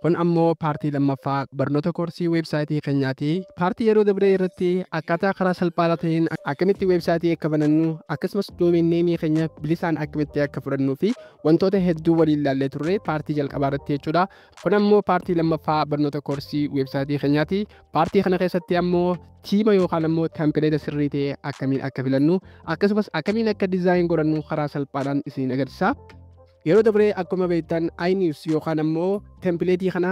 Kun ammoo paartii lammaffaa barnoota koorsii weebsaayitii keenyaati. Paartii yeroo dabree irratti akkaataa karaa salphaa ta'een akkamitti weebsaayitii akka banannu akkasumas doomeen neemii keenya bilisaan akkamitti akka fudhannuu fi wantoota hedduu waliin ilaallee turre paartii jalqabaa irratti jechuudha. Kun ammoo paartii lammaffaa barnoota koorsii weebsaayitii keenyaati. Paartii kana keessatti ammoo tiima yookaan ammoo tempileeta sirrii ta'e akkamiin akka filannu akkasumas akkamiin akka dizaayin godhannu karaa salphaadhaan isin agarsiisa. Yeroo dabree akkuma beektan iNews yookaan ammoo tempileetii kana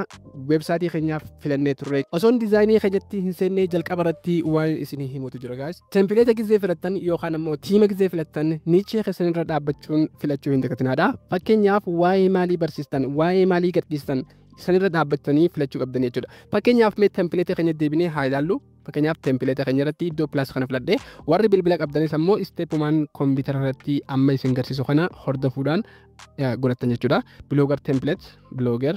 weebsaayitii keenyaaf filannee turre. Osoon dizaayinii keenyatti hin seennee jalqaba irratti waan isin himutu jira guys. Tempileeta gizee filattan yookaan ammoo tiima gizee filattan niichee keessan irra dhaabbachuun filachuu hin dagatinaa. Fakkeenyaaf waa'ee maalii barsiistan, waa'ee maalii gadhiistan sanirra dhaabbatanii filachuu qabdan jechuudha. Fakkeenyaaf mee tempileeta keenya deebinee haa ilaallu. Fakkeenyaaf tempileeta keenya irratti iddoo pilaas kana filadhee warri bilbila qabdanis ammoo isteepumaan kompiitara irratti amma isin garsiisu kana hordofuudhaan godhattan jechuudha. Biloogar tempileet biloogar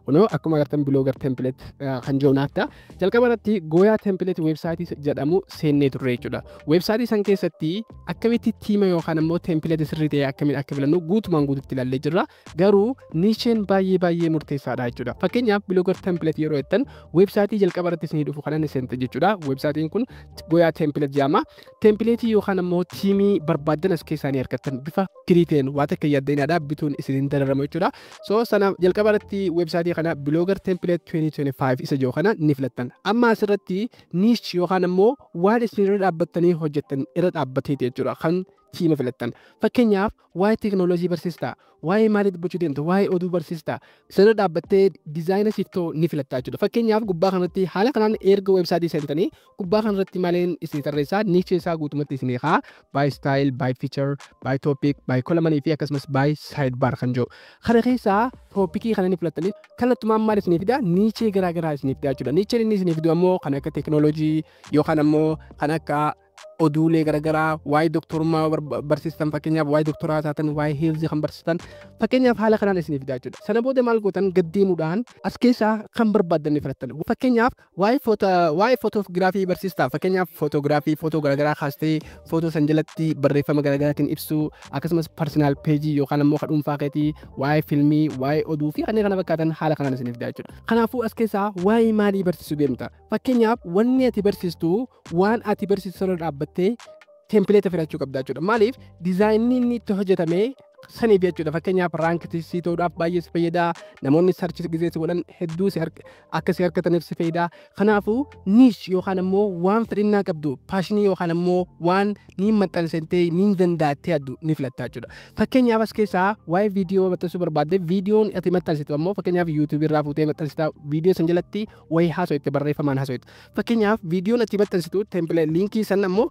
kunoo akkuma agartan biloogar tempileet kan jiru naafta. Jalqaba irratti gooyaa tempileet weebsaayitii jedhamu seennee turre jechuudha. Weebsaayitii san keessatti akkamitti tiima yookaan ammoo tempileet sirrii ta'e akkamiin akka filannu guutumaan guututti ilaallee jirra. Garuu niisheen baay'ee murteessaadha jechuudha. Fakkeenyaaf biloogar tempileet yeroo jettan weebsaayitii jalqaba irratti isin dhufu kanan seente jechuudha. Weebsaayitiin kun gooyaa tempileet jedhama. Tempileetii yookaan ammoo tiimii barbaaddan as keessaa ni argattan bifa kiriiteen waan akka yaaddenaadha bituun isin dararamu jechuudha. So sana jalqaba irratti weebsaayitii kana biloogar tempileet 2025 isa jiru kana ni filattan. Amma asirratti niish yookaan ammoo waan isin irra dhaabbattanii hojjettan irra dhaabbatee jechuudha kan tiima filattan. Fakkeenyaaf waa'ee teekinooloojii barsiistaa, waa'ee maalii dubbachuu deemtu, waa'ee oduu barsiistaa sanirra dhaabbattee dizaayina siftoo ni filattaa jechuudha. Fakkeenyaaf gubbaa kanatti haala kanaan erga weebsaayitii seentanii gubbaa kanarratti maleen isin tarreessaa niichee isaa guutumatti isin haa by style, by feature, by topic, by column fi akkasumas by sidebar kan jiru. Kana keessaa toopikii kana ni filattanii kallattumaan maal isinii fida niichee garaagaraa isinii fida jechuudha. Niicheen inni isinii fidu ammoo kan akka teekinooloojii yookaan ammoo kan akka oduulee garaagaraa waa'ee doktorummaa barsiistan fakkeenyaaf waa'ee doktoraa taatan waa'ee heelzii kan barsiistan fakkeenyaaf haala kanaan isinii fidaa jechuudha. Sana booda maal gootan gaddeemuudhaan as keessaa kan barbaaddan ni filattan. Fakkeenyaaf waa'ee footogiraafii barsiistaa fakkeenyaaf footogiraafii footoo garaagaraa kaastee footoo san jalatti barreeffama garaagaraatiin ibsuu akkasumas personal peejii yookaan ammoo kan dhuunfaa keetii waa'ee filmii waa'ee oduu fi kanneen kana fakkaatan haala kanaan isinii fidaa jechuudha. Kanaafuu as keessaa waa'ee maalii barsiisuu deemta. Fakkeenyaaf wanni ati barsiistu waan ati barsiistu irra dhaabbattee tempileeta filachuu qabda jechuudha. Maaliif dizaayinni inni itti hojjetame saniif jechuudha. Fakkeenyaaf raankii siitoodhaaf baay'ee si fayyada. Namoonni sarchii gisee si godhan hedduu akka si harkataniif si fayyada. Kanaafuu niish yookaan ammoo waan fedhinnaa qabdu paashinii yookaan ammoo waan ni maxxansitee ni danda'attee addu ni filatta jechuudha. Fakkeenyaaf as keessaa waa'ee viidiyoo maxxansuu barbaadde viidiyoon ati maxxansitu ammoo fakkeenyaaf yuutuubii irraa fuutee maxxansita viidiyoo san jalatti wayii haasawette barreeffamaan haasawette. Fakkeenyaaf viidiyoon ati maxxansitu tempileet liinkii san ammoo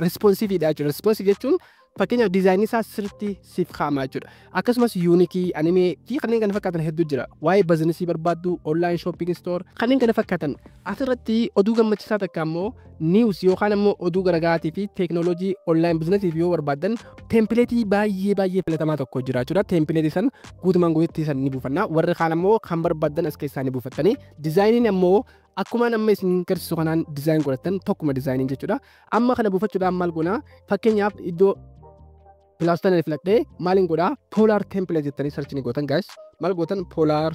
responsiiviidha jechuudha. Responsiiv jechuun fakkeenyaaf dizaayinii isaa sirriitti siif kaa'ama jechuudha. Akkasumas yuunikii, animee fi kanneen kana fakkaatan hedduu jira. Waa'ee bizinesii barbaaddu, onlaayin shopping store kanneen kana fakkaatan. Asirratti oduu gammachiisaa takka ammoo niiws yookaan ammoo oduu garaagaraatii fi teekinooloojii onlaayin bizinesiif yoo barbaaddan tempileetii baay'ee filatamaa tokko jira jechuudha. Tempileetii san guutumaan guututti san ni buufanna. Warri kaan ammoo kan barbaaddan as keessaa ni buufattanii. Dizaayiniin ammoo akkuma amma isin garsiisu kanaan dizaayin godhattan tokkuma dizaayiniin jechuudha. Amma kana buufachuudhaan maal goona? Fakkeenyaaf iddoo pilaastan filadhee maaliin godhaa poolaar tempileet jettanii sarchii ni gootan guys. Maal gootan poolaar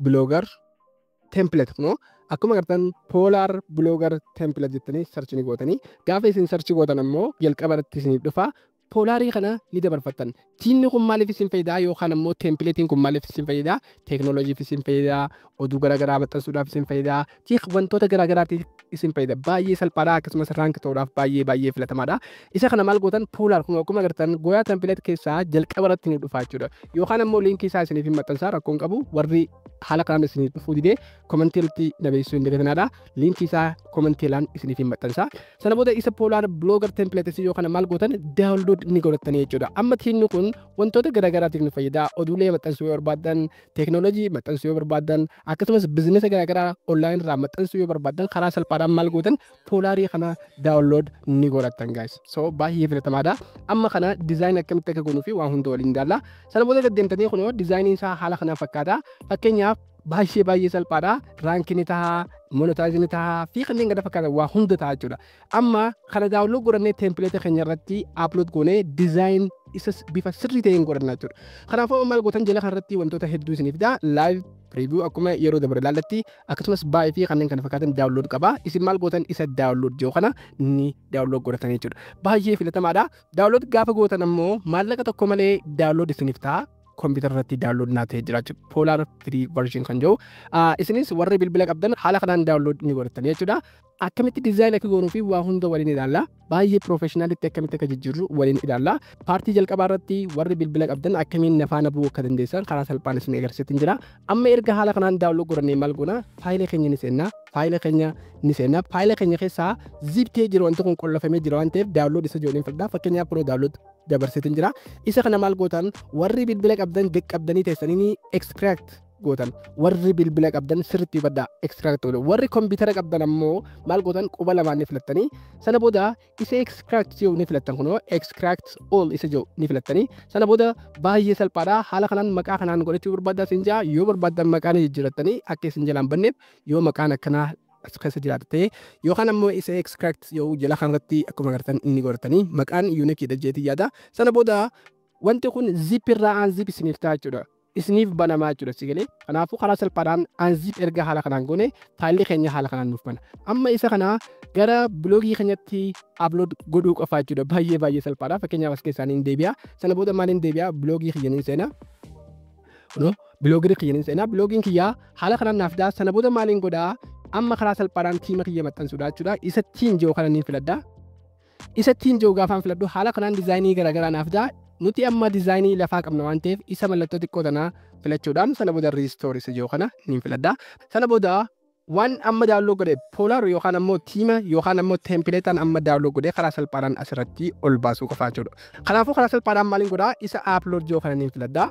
biloogar tempileet kunoo akkuma agartan poolaar biloogar tempileet jettanii sarchii ni gootanii gaafa isin sarchii gootan ammoo jalqaba irratti isiniif dhufa. Poolaarii kana ni dabarfattan. Tiimni kun maaliif isin fayyadaa yookaan ammoo tempileetiin kun maaliif isin fayyadaa? Teekinooloojiif isin fayyadaa, oduu garaagaraa maxxansuudhaaf isin fayyadaa, wantoota garaagaraatiif isin fayyada. Baay'ee salphaadha akkasumas raankii ta'uudhaaf baay'ee filatamaadha. Isa kana maal gootan poolaar kun akkuma agartan gooyaa tempileet keessaa jalqaba irratti ni dhufa jechuudha. Yookaan ammoo liinkii isaa isiniif hin maxxansaa rakkoon qabu warri haala kanaan isiniif dhufuu didee komentii irratti nabeessuu hin dagatinaadha. Liinkii isaa komentiilaan isiniif hin maxxansaa. Sana booda isa poolaar biloogar tempileetis yookaan maal gootan daawunlood ni godhatanii jechuudha. Amma tiimni kun wantoota garaagaraatiif nu fayyada. Oduulee maxxansuu yoo barbaadan, teekinooloojii maxxansuu yoo barbaadan, akkasumas bizinesa garaagaraa onlaayin irraa maxxansuu yoo barbaadan karaa salphaadhaan maal gootan poolaarii kana daawunlood ni godhatan guys. So baay'ee filatamaadha. Amma kana dizaayin akkamitti akka goonuu fi waan hunda waliin ilaalla. Sana booda gaddeemtanii kunoo dizaayiniin isaa haala kanaan fakkaata. Fakkeenyaaf baay'ee salphaadha. Raankiin tahaa monetizing ta'a fi kanneen gada fakkaatan waa hunda ta'a jechuudha. Amma kana daawunlood godhannee template keenya irratti upload goonee design isa bifa sirrii ta'een godhanna jechuudha. Kanaafuu maal gootan jala kanarratti wantoota hedduu isiniif fidaa live preview akkuma yeroo dabre ilaallatti akkasumas baay'ee fi kanneen kana fakkaatan daawunlood qaba. Isin maal gootan isa daawunlood jiru kana ni daawunlood godhatan jechuudha. Baay'ee filatamaadha. Daawunlood gaafa gootan ammoo maallaqa tokko malee daawunlood isiniif ta'a. Computer irratti daawunlood naa ta'ee jira jechuudha. Polar free version kan jiru. Isinis warri bilbila qabdan haala kanaan daawunlood ni godhatan jechuudha. Akkamitti dizaayinii akka goonuu fi waa hunda waliin ilaalla. Baay'ee professionalitti akkamitti akka jijjiirru waliin ilaalla. Paartii jalqabaa irratti warri bilbila qabdan akkamiin nafaana bu'uu akka dandeessan karaa salphaan isin agarsiisaa jira. Amma erga haala kanaan daawunlood godhannee maal goona faayila keenya ni seenna. Faayila keenya keessaa ziptee jiru wanti kun qollafamee jira waan ta'eef daawunlood isa jooniin fudhadha. Fakkeenyaaf yeroo daawunlood dabarsiisaa jira. Isa kana maal gootan warri bilbila qabdan qabdanii teessanii extract gootan warri bilbila qabdan sirriitti badda extract godhu warri computer qabdan ammoo maal gootan quba lamaan ni filattanii sana booda isa extract jiru ni filattan kunoo extract all isa jiru ni filattanii sana booda baay'ee salphaadha haala kanaan maqaa kanaan godhachuu barbaaddan sinjaa yoo barbaaddan maqaa ni jijjiirrattanii akka isin jalaan banneef yoo maqaan akkanaa as keessa jiraate yookaan ammoo isa extract yoo jala kanarratti akkuma agartan inni godhatanii maqaan unique jedheetii yaada sana booda wanti kun zip irraa aan zip isiniif ta'a jechuudha. Isiniif banamaa jechuudha sigalee kanaafuu karaa salphaadhaan anzip erga haala kanaan goone faayilli keenya haala kanaan nuuf bana amma isa kana gara bloogii keenyatti upload godhuu qofaa jechuudha baay'ee salphaadha fakkeenyaaf as keessaan hin deebi'a sana booda maaliin deebi'a bloogii kiyyanin seena bloogiin kiyyaa haala kanaan naaf daa sana booda maaliin godhaa amma karaa salphaadhaan tiima kiyya maxxansuudha jechuudha isa tiin jiru kana niin filadha isa tiin jiru gaafaan filadhu haala kanaan dizaayinii garaagaraa naaf daa nuti amma dizaayinii lafaa qabna waan ta'eef isa mallattoo xiqqoo tanaa filachuudhaan sana booda riistoor isa jiru kana niin filadha sana booda waan amma daawunlood godhe poolaar yookaan ammoo tiima yookaan ammoo teempileetaan amma daawunlood godhe karaa salphaadhaan asirratti ol baasuu qofaa jechuudha. Kanaafuu karaa salphaadhaan maaliin godhaa isa upload jiru kana niin filadha.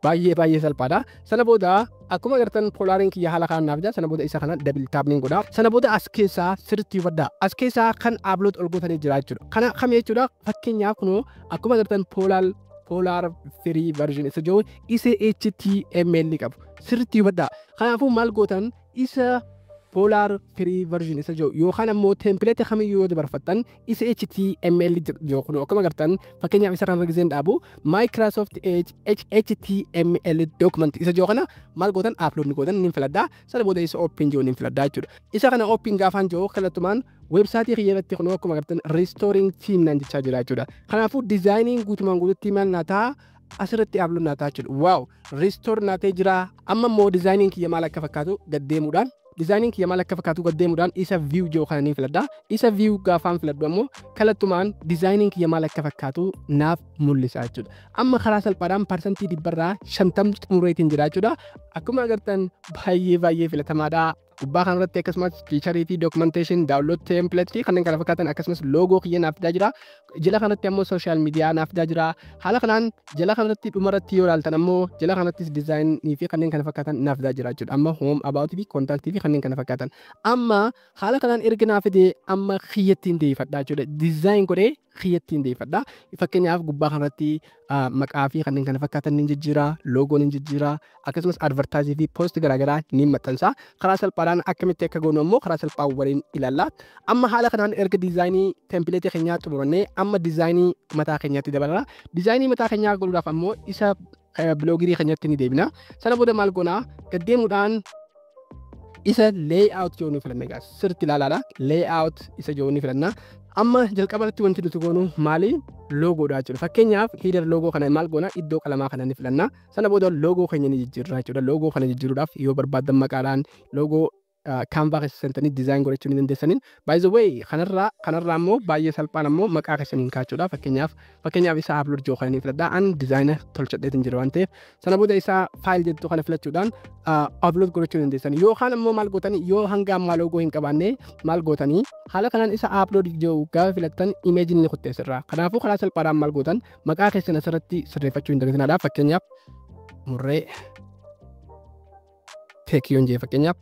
Baay'ee salphaadha. Sana booda akkuma agartan poolaariin kiyya haala kanaan naaf jira sana booda isa kana double tapping godhaa. Sana booda as keessaa sirriitti hubadhaa. As keessaa kan upload ol gootanii jira jechuudha. Kana kam jechuudha fakkeenyaaf kunoo akkuma agartan polar free version isa jiru isa HTML qabu. Sirriitti hubadhaa. Kanaafuu maal gootan isa polar free version isa jiru yookaan ammoo template kamiyyuu yoo dabarfattan isa HTML jiru kun akkuma agartan fakkeenyaaf isa kana gizeen dhaabu Microsoft Edge HTML document isa jiru kana maal gootan upload ni gootan niin filadhaa sana booda isa open jiru niin filadhaa jechuudha. Isa kana open gaafaan jiru kallattumaan websaayitii kiyyaatti kun akkuma agartan restoring theme naan jechaa jira jechuudha. Kanaafuu dizaayiniin guutumaan guututti maal naa ta'a asirratti upload naa ta'a jechuudha. Waaw restore naa ta'ee jira amma immoo dizaayiniin kiyya maal akka fakkaatu gaddeemuudhaan dizaayiniin kiyya maal akka fakkaatu gaddeemuudhaan isa view jiru kana niin filadhaa. Isa view gaafaan filadhu ammoo kallattumaan dizaayiniin kiyya maal akka fakkaatu naaf mul'isa jechuudha. Amma karaa salphaadhaan parsantii 50% xumureetiin jira jechuudha. Akkuma agartan baay'ee filatamaadha. Gubbaa kanarratti akkasumas fiicharii fi documentation download template fi kanneen kana fakkaatan akkasumas loogoo kiyya naaf fidaa jira. Jala kanatti ammoo social media naaf fidaa jira. Haala kanaan jala kanatti dhumarratti yoo ilaaltan ammoo jala kanattis dizaayinii fi kanneen kana fakkaatan naaf fidaa jira jechuudha. Amma home about fi contact fi kanneen kana fakkaatan. Amma haala kanaan erga naaf fidee amma kiyyattiin deeffadhaa jechuudha. Dizaayin godhee kiyyattiin deeffadhaa. Fakkeenyaaf gubbaa kanarratti maqaa fi kanneen kana fakkaatan ni jijjiira, loogoon ni jijjiira, akkasumas advertaayizii fi poost garaagaraa ni maxxansa. Karaa salphaadhaan akkamitti akka goonu ammoo karaa salphaan waliin ilaalla. Amma haala kanaan erga dizaayinii tempileetii keenyaa xumurannee amma dizaayinii mataa keenyaatti dabalana. Dizaayinii mataa keenyaa godhuudhaaf ammoo isa bloogirii keenyatti ni deebina. Sana booda maal goonaa gaddeemuudhaan isa layout yoo nu filanna egaa sirriitti ilaalaadha. Layout isa yoo nu filanna. Amma jalqabarratti wanti nuti goonu maali loogoodha jechuudha. Fakkeenyaaf header loogoo kana maal goona iddoo qalamaa kana ni filanna. Sana booda loogoo keenya ni jijjiirra jechuudha. Loogoo kana jijjiiruudhaaf yoo barbaaddan maqaadhaan loogoo Canva keessa seentanii dizaayinii godhachuu ni dandeessaniin. By the way kanarraa ammoo baay'ee salphaan ammoo maqaa keessaniin kaachuudha. Fakkeenyaaf isa upload jiru kana ni filadhaa. An dizaayina tolchadheetiin jira waan ta'eef sana booda isa faayil jettu kana filachuudhaan upload godhachuu ni dandeessanii. Yookaan ammoo maal gootanii yoo hanga ammaa loogoo hin qabaanne maal gootanii haala kanaan isa upload jiru gaafa filattan imeejiin ni kutteessirra. Kanaafuu karaa salphaadhaan maal gootan maqaa keessan asirratti sirreeffachuu hin dandeessinaadha. Fakkeenyaaf murree teekiyoon jee fakkeenyaaf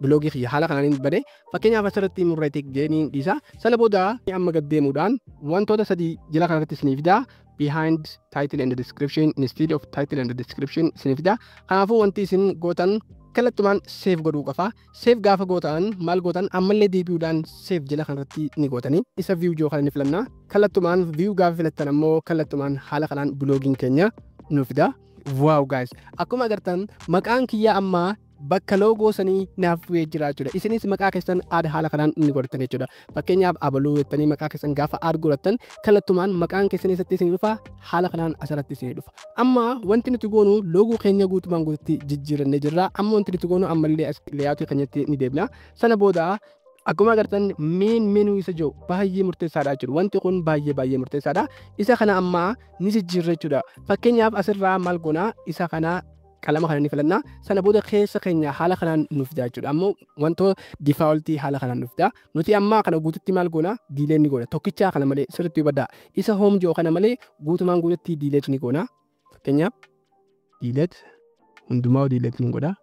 bloogii kiyya haala kanaan bade fakkeenyaaf asirratti murree teek jeeniin dhiisa. Sana booda amma gaddeemuudhaan wantoota sadii jala kanarratti isiniif fidaa. Behind title and description instead of title and description isiniif fidaa. Kanaafuu wanti isin gootan kallattumaan save godhuu qofa. Save gaafa gootan maal gootan ammallee deebi'uudhaan save jala kanarratti ni gootanii isa view joo kana ni filanna. Kallattumaan view gaafa filattan ammoo kallattumaan haala kanaan bloogiin keenya nu fida. Wow guys, akkuma agartan maqaan kiyya amma bakka loogoo sanii naaf bu'ee jira jechuudha. Isinis maqaa keessan aad haala kanaan ni godhatan jechuudha. Fakkeenyaaf abaluu jettanii maqaa keessan gaafa aad godhatan kallattumaan maqaan keessan isatti isin dhufa haala kanaan asirratti isin dhufa. Amma wanti nuti goonu loogoo keenya guutumaan guututti jijjiirannee jirra. Amma wanti nuti goonu ammallee as layout keenyatti ni deebina. Sana booda akkuma agartan main menu isa jiru baay'ee murteessaadha jechuudha. Wanti kun baay'ee murteessaadha. Isa kana amma ni jijjiirra jechuudha. Fakkeenyaaf asirraa maal goona isa kana qalama kana ni filanna. Sana booda keessa keenya haala kanaan nuuf fida jechuudha. Ammoo wantoota defaultii haala kanaan nuuf fida. Nuti amma kana guututti maal goona diilee ni goona. Tokkichaa kana malee sirriitti hubadhaa. Isa home jiru kana malee guutumaan guututti diileet ni goona. Fakkeenyaaf diileet hundumaa diileet ni godha.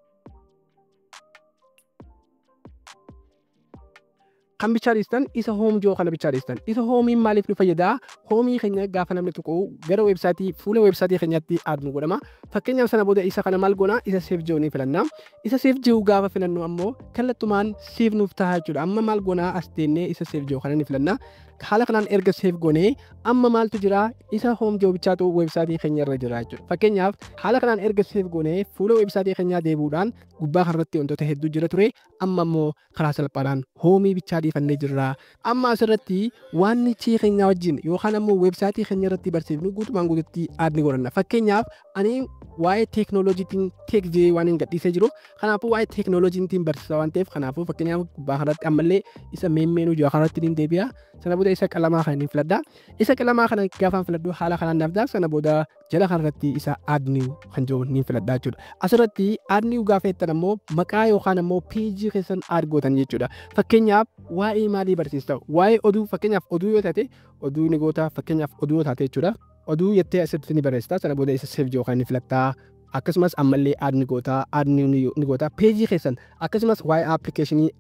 Kan bichaa dhiistan isa home jiru kana bichaa dhiistan. Isa homiin maaliif nu fayyada? Homii keenya gaafa namni tuqu gara websaayitii fuula websaayitii keenyatti aad nu godhama. Fakkeenyaaf sana booda isa kana maal goona isa save jiru ni filanna. Isa save jiru gaafa filannu ammoo kallattumaan save nuuf ta'a jechuudha. Amma maal goona as teennee isa save jiru kana ni filanna. Haala kanaan erga save goonee amma maaltu jira isa home jiru bichaatu websaayitii keenya irra jira jechuudha. Fakkeenyaaf haala kanaan erga save goonee fuula websaayitii keenyaa deebi'uudhaan gubbaa kanarratti wantoota hedduu jira ture. Amma immoo karaa salphaadhaan homii bichaa dhiifannee jirra. Amma asirratti waan nichii keenya wajjin yookaan ammoo websaayitii keenya irratti barsiifnu guutumaan guututti aad ni godhanna. Fakkeenyaaf ani waa'ee teeknooloojiitiin teek jedhee waan hin gadhiisee jiru. Kanaafuu waa'ee teeknooloojiitiin barsiisa waan ta'eef kanaafuu fakkeenyaaf gubbaa kanarratti ammallee isa meenuu jiru kanarratti ni deebi'a. Sana booda isa qalamaa kana ni filadha. Isa qalamaa kana gaafaan filadhu haala kanaan naaf ta'a. Sana booda jala kanarratti isa aad niw kan jiru ni filadha jechuudha. Asirratti aad niw gaafa jettan ammoo maqaa yookaan ammoo peejii keessan aad gootan jechuudha. Fakkeenyaaf waa'ee maalii barsiista? Waa'ee oduu fakkeenyaaf oduu yoo taate oduu ni goota. Fakkeenyaaf oduu yoo taate jechuudha. Oduu jettee asitti ni barreessita. Sana booda isa save yookaan ni filatta. Akkasumas ammallee aad ni goota. Aad ni goota. Peejii keessan akkasumas waa'ee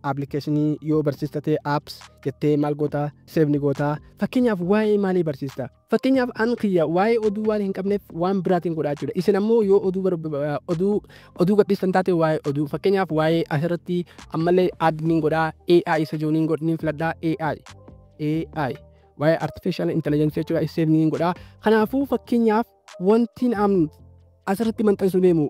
appilikeeshinii yoo barsiistate apps jettee maal goota save ni goota. Fakkeenyaaf waa'ee maalii barsiista? Fakkeenyaaf an kiyya waa'ee oduu waan hin qabneef waan biraatiin godhaa jechuudha. Isin ammoo yoo oduu gadhiistan taate waa'ee oduu fakkeenyaaf waa'ee asirratti ammallee aad ni godhaa. AI isa jiru ni filadhaa. AI waa'ee artificial intelligence jechuudha save ni godhaa. Kanaafuu fakkeenyaaf wantiin asirratti maxxansu deemu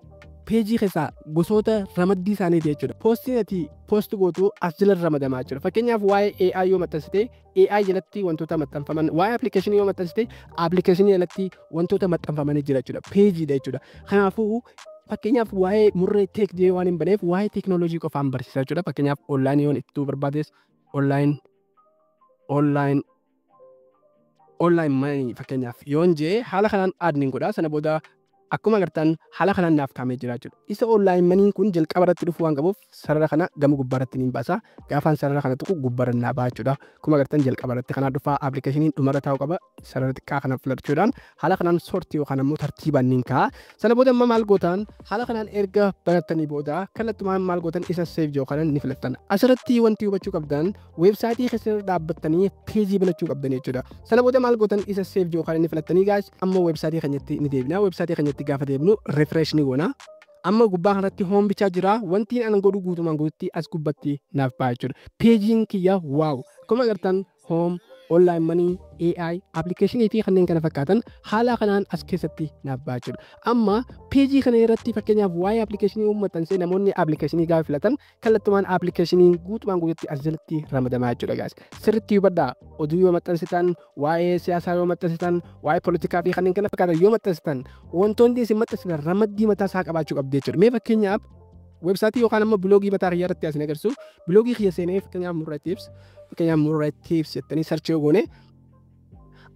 peejii keessaa gosoota ramaddii isaaniiti jechuudha. Poostiin ati poost gootu as jala ramadamaa jechuudha. Fakkeenyaaf waa'ee AI yoo maxxansite AI jalatti wantoota maxxanfaman waa'ee appilikeeshinii yoo maxxansite appilikeeshinii jalatti wantoota maxxanfamanii jira jechuudha. Peejiidha jechuudha. Kanaafuu fakkeenyaaf waa'ee murree teek jedhee waan hin baneef waa'ee teeknooloojii qofaan barsiisa jechuudha. Fakkeenyaaf onlaayinii yoon itti barbaades onlaayinii manii fakkeenyaaf yoon jee haala kanaan aad ni godha. Sana booda akkuma agartan haala kanaan naaf kaa'amee jira jechuudha. Isa onlaayinii maniin kun jalqaba irratti dhufu waan qabuuf sarara kana gama gubbaa irratti ni baasa. Gaafaan sarara kana tuqu gubbaa irra naa ba'a jechuudha. Akkuma agartan jalqaba irratti kana dhufa appilikeeshiniin dhumarra taa'u qaba. Sarara xiqqaa kana filachuudhaan haala kanaan soortii yookaan ammoo tartiibaan ni kaa'a. Sana booda amma maal gootan haala kanaan erga barattanii booda kallattumaan maal gootan isa save yookaan ni filattan. Asirratti wanti hubachuu qabdan websaayitii keessatti dhaabbattanii peejii banachuu qabdan jechuudha. Sana booda maal gootan isa save yookaan ni filattanii gaas ammoo websaayitii keenyatti ni deebina. Websaayitii keenyatti gaafa deebinu refresh ni goona. Amma gubbaa kanatti home bichaa jira. Wanti an godhu guutumaan guututti as gubbatti naaf ba'a jechuudha. Peejiin kiyya waaw. Akkuma agartan home online money AI application fi kanneen kana fakkaatan haala kanaan as keessatti naaf ba'a jechuudha. Amma peejii kana irratti fakkeenyaaf waa'ee appilikeeshinii uummatanse namoonni appilikeeshinii gaafa filatan kallattumaan appilikeeshinii guutumaan guututti as jalatti ramadamaa jechuudha gaas. Sirriitti hubadhaa oduu yoo maxxansitan waa'ee siyaasaa yoo maxxansitan waa'ee poolitikaa fi kanneen kana fakkaatan yoo maxxansitan wantoonni isin maxxansitan ramaddii mataa isaa qabaachuu qabdi jechuudha. Mee fakkeenyaaf websaayitii yookaan ammoo biloogii mataa kiyya irratti asin agarsiisu biloogii kiyya seenee fakkeenyaaf murraa tips jettanii sarchii goone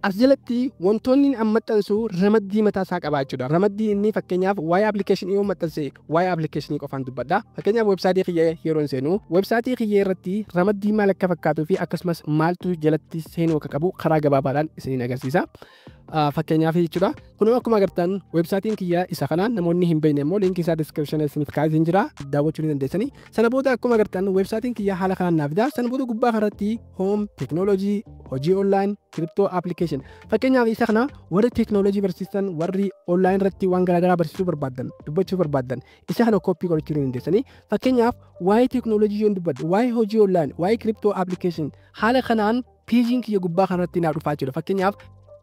as jalatti wantoonni an maxxansu ramaddii mataa isaa qabaachuudha. Ramaddii inni fakkeenyaaf waa'ee appilikeeshinii yoo maxxanse waa'ee appilikeeshinii qofaan dubbadha. Fakkeenyaaf websaayitii kiyya yeroo seenu websaayitii kiyya irratti ramaddii maal akka fakkaatuu fi akkasumas maaltu jalatti seenuu akka qabu karaa gabaabaadhaan isiniin agarsiisa. fakkeenyaaf jechuudha. Kun akkuma agartan websaayitiin kiyya isa kanaan namoonni hin beekne immoo linkii isaa description isiniif kaa'ee jira daawwachuu ni dandeessanii. Sana booda akkuma agartan websaayitiin kiyya haala kanaan naaf fida. Sana booda gubbaa kanarratti home technology hojii online crypto application fakkeenyaaf isa kana warri technology barsiisan warri online irratti waan garaagaraa barsiisuu barbaadan dubbachuu barbaadan isa kana copy gochuu ni dandeessanii. Fakkeenyaaf waa'ee technology yoon dubbadhu waa'ee hojii online waa'ee crypto application haala kanaan peejiin kiyya gubbaa kanarratti naaf dhufaa jira.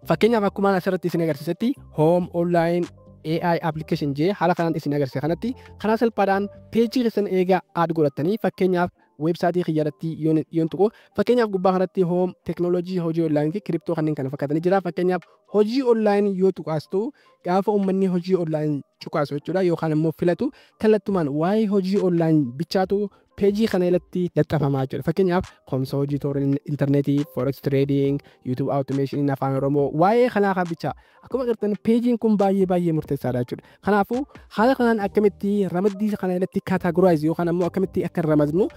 Fakkeenyaaf akkuma asirratti isin agarsiisetti home online AI application jee haala kanaan isin agarsiise kanatti karaa salphaadhaan peejii keessan eegaa aad godhatanii fakkeenyaaf websaayitii kiyyaarratti yoon tuqu fakkeenyaaf gubbaa kanatti home technology hojii online fi crypto kanneen kana fakkaatanii jira. Fakkeenyaaf hojii online yoo tuqaastu gaafa uummanni hojii online tuqaasu jechuudha yookaan immoo filatu kallattumaan waa'ee hojii online bichaatu peejii kana irratti laxafamaa jira. Fakkeenyaaf komsa hojii toora intarneetii, forex trading, YouTube automation afaan Oromoo waa'ee kanaa kan bichaa akkuma agartan peejiin kun baay'ee murteessaadha jechuudha. Kanaafuu haala kanaan akkamitti ramaddii kana irratti categorize yookaan ammoo akkamitti akka ramadnu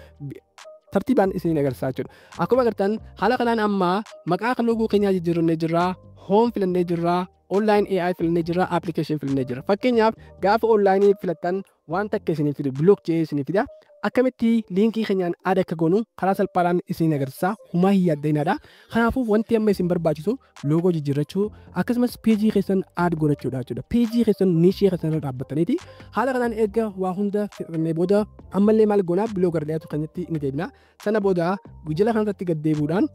tartiibaan isin agarsiisaa jechuudha. Akkuma agartan haala kanaan amma maqaa kan loogoo keenyaa jijjiirannee jirra, home filannee jirra, online AI filannee jirra, application filannee jirra. Fakkeenyaaf gaafa online filattan waan takka isinii fidu blockchain isinii fida. Akkamitti linkii keenyaan aad akka goonu karaa salphaadhaan isin agarsiisa. Humaa hin yaaddeenaadha. Kanaafuu wanti amma isin barbaachisu loogoo jijjiirrachuu akkasumas peejii keessan aad godhachuudha jechuudha. Peejii keessan niishii keessan irra dhaabbataniiti. Haala kanaan eega waa hunda fixannee booda ammallee maal goonaa bilooga dhiyaatu kanatti ni deebina. Sana booda gujjala kanarratti gad deebi'uudhaan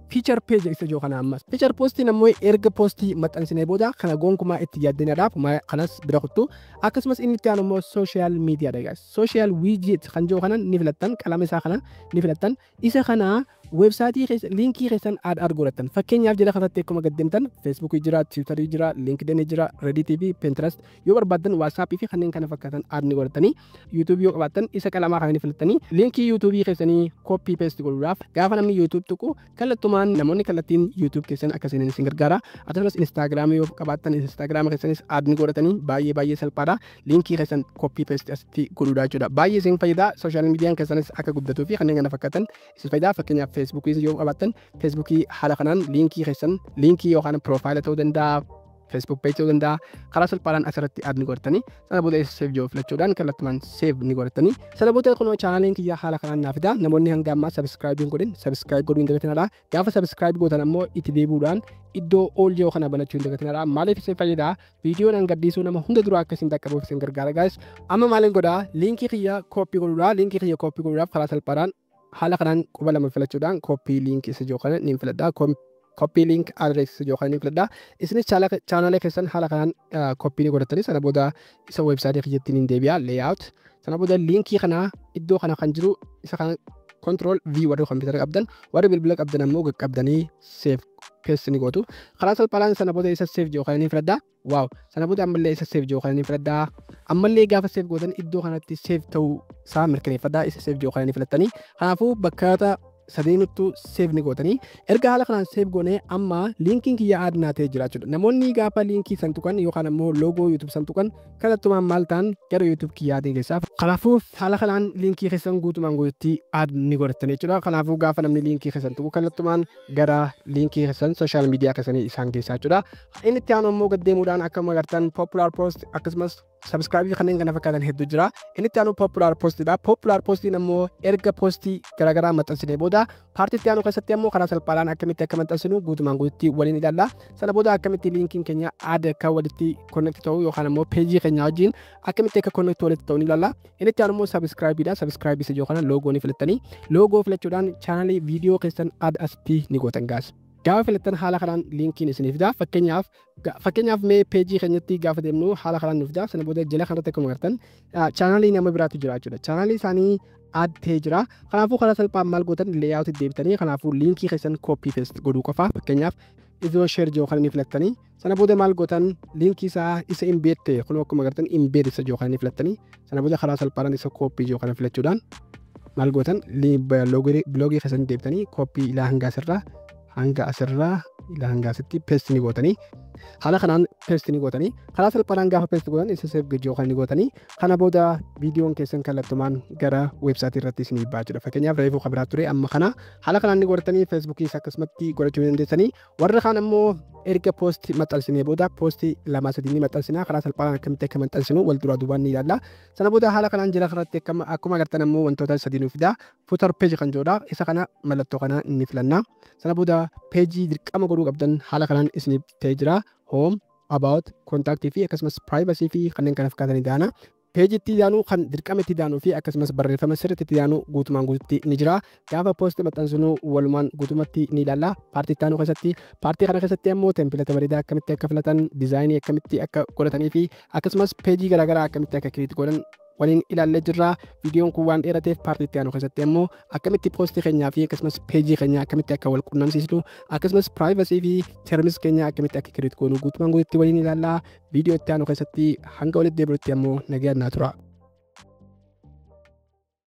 feature page isa joo kana ammas feature post nammoo erga posti maxxansinee booda kana gonkumaa itti yaaddeenaadhaaf kanas bira kuttu akkasumas inni itti aanu immoo social media dha guys. Social widget kan joo kana ni filattan qalama isaa kana ni filattan isa kana websaayitii keessa linkii keessan aad godhattan. Fakkeenyaaf jala kanatti akkuma gad deemtan Facebook jira, Twitter jira, LinkedIn jira, Reddit fi Pinterest yoo barbaadan WhatsApp fi kanneen kana fakkaatan aad ni godhatanii YouTube yoo qabaattan isa qalamaa kana ni filattanii linkii YouTube keessanii copy paste godhuudhaaf gaafa namni YouTube tuqu kallattumaan namoonni kallattiin YouTube keessan akkasiin isin gargaara. Akkasumas Instagram yoo qabaattan Instagram keessanis aad ni godhatanii baay'ee salphaadha. Linkii keessan copy paste asitti godhuudhaa jechuudha. Baay'ee isin fayyada. Social media keessanis akka guddatuu fi kanneen kana fakkaatan isin fayyada. Fakkeenyaaf Facebook yoo qabaattan Facebook haala kanaan linkii keessan linkii yookaan profile ta'uu danda'a. Facebook page ta'uu danda'a. Karaa salphaadhaan asirratti aad ni godhatanii sana booda save joo filachuudhaan kallattumaan save ni godhatanii sana booda kunoo chaanaliin kiyya haala kanaan naaf fida. Namoonni hanga ammaa subscribe hin godhin subscribe godhuu hin dagatinadha. Gaafa subscribe gootan ammoo itti deebi'uudhaan iddoo all yoo kana banachuu hin dagatinadha. Maaliif isin fayyada? Viidiyoo nan gaddisuu nama hunda dura akka isin dhaqqabuuf isin gargaara guys. Amma maaliin godhaa? Linkii kiyya copy godhuudha. Linkii kiyya copy godhuudhaaf karaa salphaadhaan haala kanaan quba lama filachuudhaan copy link isa joo kana ni filadha. Copy link address joo kana ni filadha. Isinis channel keessan haala kanaan copy ni godhatanii sana booda isa website kiyyatti ni deebi'a layout. Sana booda linkii kana iddoo kana kan jiru isa kana control V warri computer qabdan warri bilbila qabdan ammoo qabdanii save paste ni gootu. Karaa salphaadhaan sana booda isa save joo kana ni filadha. Wow, sana booda ammallee isa save joo kana ni filadha. Ammallee gaafa save gootan iddoo kanatti save ta'uu isaa mirkaneeffadha. Isa save joo kana ni filattanii. Kanaafuu bakka sadeenuttu save ni gootanii erga haala kanaan save goonee amma linkiin kiyya aad naatee jira jechuudha. Namoonni gaafa linkii san tuqan yookaan ammoo loogoo YouTube san tuqan kallattumaan maal ta'an gara YouTube kiyyaatiin keessaaf. Kanaafuu haala kanaan linkii keessan guutumaan guututti aad ni godhatanii jechuudha. Kanaafuu gaafa namni linkii keessan tuqu kallattumaan gara linkii keessan social media keessanii isaan keessaa jechuudha. Inni itti aanu ammoo gad deemuudhaan akkuma agartan popular post akkasumas subscribe kanneen kana fakkaatan hedduu jira. Inni itti aanu popular postidha. Popular postiin ammoo erga postii garaagaraa maxxansinee booda paartii itti aanu keessatti ammoo karaa salphaadhaan akkamitti akka maxxansinu guutumaan guututti waliin ilaalla. Sana booda akkamitti linkiin keenya aad akka walitti connect ta'u yookaan ammoo peejii keenya wajjin akkamitti akka connect walitti ta'u ni ilaalla. Inni itti aanu ammoo subscribeidha. Subscribe isa joo kana loogoo ni filattanii loogoo filachuudhaan chaanalii viidiyoo keessan aad asitti ni gootan gaas. Gaafa filattan haala kanaan linkiin isiniif fida. Fakkeenyaaf mee peejii keenyatti gaafa deemnu haala kanaan nuuf fida. Sana booda jala kanarratti akkuma agartan chaanalii nama biraatu jira jechuudha. Chaanalii isaanii aad ta'ee jira. Kanaafuu karaa salphaan maal gootan layout deebitanii kanaafuu linkii keessan copy paste godhuu qofa. Fakkeenyaaf iddoo share joo kana ni filattanii sana booda maal gootan linkii isaa isa embed ta'e kun akkuma agartan embed isa joo kana ni filattanii sana booda karaa salphaan isa copy joo kana filachuudhaan maal gootan bloogii keessan deebitanii copy ilaa hanga asirraa ila hanga asitti paste ni gootanii haala kanaan paste ni gootanii karaa salphaadhaan gaafa paste gootan isa save gajoo kan ni gootanii kana booda viidiyoon keessan kallattumaan gara websaayitii irratti isinii baachudha. Fakkeenyaaf reefuu qabiraa ture amma kana haala kanaan ni godhatanii feesbuukii akkasumatti godhachuu dandeessanii warra kaan ammoo erga post maxxansinee booda post 2-3 ni maxxansinaa karaa salphaadhaan akkamitti akka maxxansinu wal duraa duubaan ni ilaalla. Sana booda haala kanaan jira irratti akkuma agartan ammoo wantoota sadii nuuf fida footar peeji kan jedhudha isa kana mallattoo kana ni filanna. Sana booda peejii dirqama godhuu qabdan haala kanaan isiniif ta'ee jira home about contact fi akkasumas privacy fi kanneen kana fakkaatanii daana. Peejii itti daanuu kan dirqama itti daanuu fi akkasumas barreeffama sirriitti itti daanuu guutumaan guututti ni jira. Gaafa post maxxansinu walumaan guutumatti ni ilaalla. Paartii itti daanuu keessatti paartii kana keessatti ammoo tempileeta bareedaa akkamitti akka filatan diizaayinii akkamitti akka godhatanii fi akkasumas peejii garaagaraa akkamitti akka kiriit godhan waliin ilaallee jirra. Viidiyoon kun waan dheerateef paartii itti daanuu keessatti ammoo akkamitti poostii keenyaa fi akkasumas peejii keenyaa akkamitti akka wal qunnamsiisnu akkasumas privacy fi terms keenyaa akkamitti akka kiriit goonu guutumaan guututti waliin ilaalla. Viidiyoo itti daanuu keessatti hanga walitti deebi'utti ammoo nagaan naa tura.